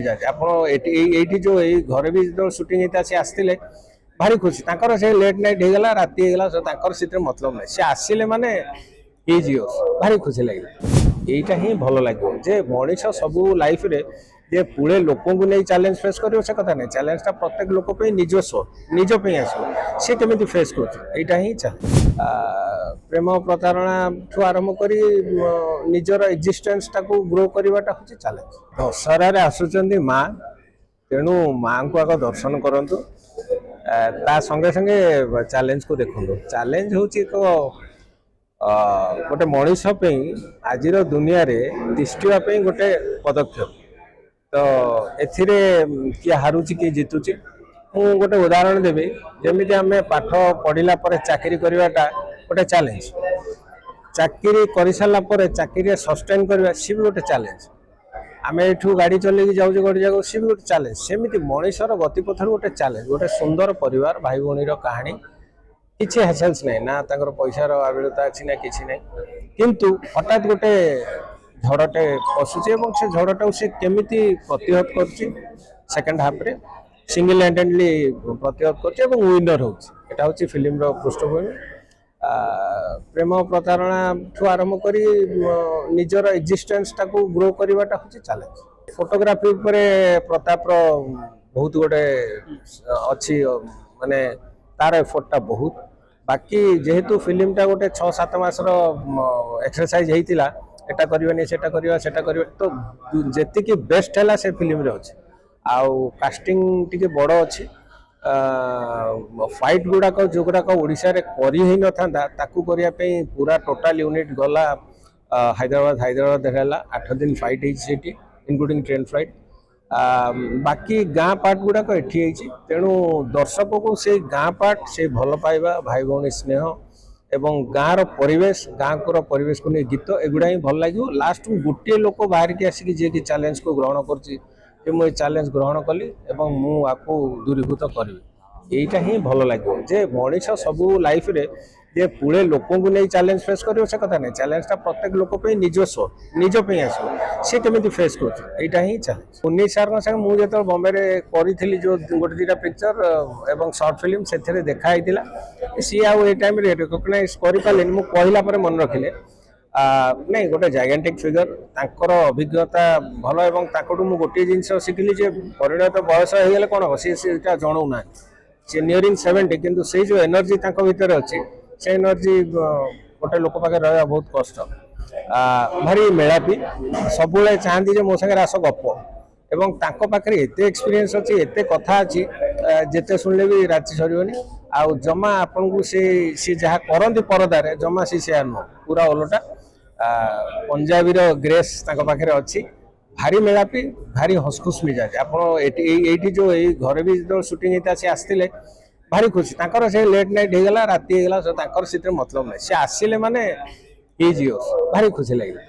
आपठी जो घरे भी जो सुटिंग होता सी आसते भारी खुशी तांकर से लेट नाइट होगला राति होगला तांकर से मतलब ना सी आसिले माने भारी खुशी लगे यहीटा ही भल लगे जे मनीष सब लाइफ रे जे पुणे लोक नहीं चैलेंज फेस कर कथा नहीं चैलेंज प्रत्येक लोक निजस्व निजपी आस सी कमी फेस कर ही चले प्रेम प्रतारणा ठू आरंभ कर निजर एक्जिस्टेंस टाको ग्रो करवाटा हूँ चैलेंज दशहरा आसुच्च माँ तेणु माँ को आग दर्शन करूँ ता संगे संगे चैलेंज को देखो चैलेंज हूँ गोटे मनीष आज दुनिया रे तिष्ठा गोटे पदक्षेप तो एथिरे किए हारुची किए जितुची मु गोटे उदाहरण देवी जमी आम पाठ पढ़ला चाकरी करवाटा गोटे चैलेंज चाकरी कर सारा पर चाकरी सस्टेन करवा सी भी गोटे चैलेंज आम एठू गाड़ी चलैकी जाऊँ गोटे जगह सी भी गोटे चैलेंज सेमती मनीषर गतिपथ गोटे चैलेंज गोटे सुंदर परिवार भाई भौणीर कहानी किसी हासेल्स नहीं ना तांकर पैसार आबिलता अच्छी ना किसी नहीं किंतु हठात गोटे झड़टे पशुचे से झड़टा से केमिति प्रतिहत कर सेकेंड हाफ रे सिंगल हैंडेडली प्रतिहत कर विनर होता हूँ फिल्म पृष्ठभूमि प्रेम प्रतारणा ठू आरंभ कर निजर एक्जिस्टेंस टाको ग्रो करवाटा हूँ चैलेंज फोटोग्राफी प्रताप बहुत गोटे अच्छी माने तार एफर्टा बहुत बाकी जेहेतु फिल्मटा गोटे 6-7 मासर एक्सरसाइज होता एटा करवानी सेटा करवा तो जेतिकी बेस्ट है से फिल्म रे अच्छे आउ कास्टिंग टी बड़ अच्छी फाइट गुड़ाक जो गुड़ाक ओडिशा रे करी ही न था ताकू करने पूरा टोटाल यूनिट गला हैदराबाद है 8 दिन फाइट होती इनक्लूडिंग ट्रेन फ्लाइट बाकी गाँ पार्ट गुड़ाक एठी तेणु दर्शक को से गाँ पार्ट से भल पाइबा भाई भौणी स्नेह एवं गाँव परिवेश गाँ को परिवेश को नहीं गीत एगुड़ा ही भल लगे लास्ट को गोटे लोक बाहर की आसिक जी की चैलेंज को ग्रहण कर मुझे चैलेंज ग्रहण कली एवं मुझे दूरीभूत करी यहीटा ही भल लगे जे मनीष सब लाइफ रे जे पुणे लोक नहीं चैलेंज फेस कर कथा नहीं चैलेंज प्रत्येक लोक निजस्व निजपी आस सी कमी फेस कर ही चैलेंज उन्नीस सार संगे मुझे जो बॉम्बे करी जो गोटे 2टा पिक्चर एवं शॉर्ट फिल्म से देखाई सी आउ टाइम रिकग्नाइज कर कहला मन रखिले नहीं गोटे जाइगेंटिक फिगर तांकर अभिज्ञता भल एवं ताकू गोटे जिनस शिखिली परिणत बयस हो कौन हम सी जनाऊ ना सी नियरिंग 70 किंतु से जो एनर्जी भितर अच्छी से एनर्जी गोटे लोक पाखे रहा बहुत कष्ट भारी मेलापी सब चाहती मो सागर आस गप एवं तांको पाखे एते एक्सपीरियंस अच्छी एते कथा अच्छी जेते शुणिले भी राति सर आउ जमा आपन को सी जहाँ करती परदार जमा सी सेयार नुह पूरा ओलटा पंजाबी ग्रेस पाखे अच्छी भारी मेलापी भारी हसखुस मिजाज आपठी जो घरे भी जो सुटिंग होता सी आसते भारी खुशी तांकर से लेट नाइट होगला राति होगला तांकर से मतलब ना सी आसिले माने भारी खुशी लगे।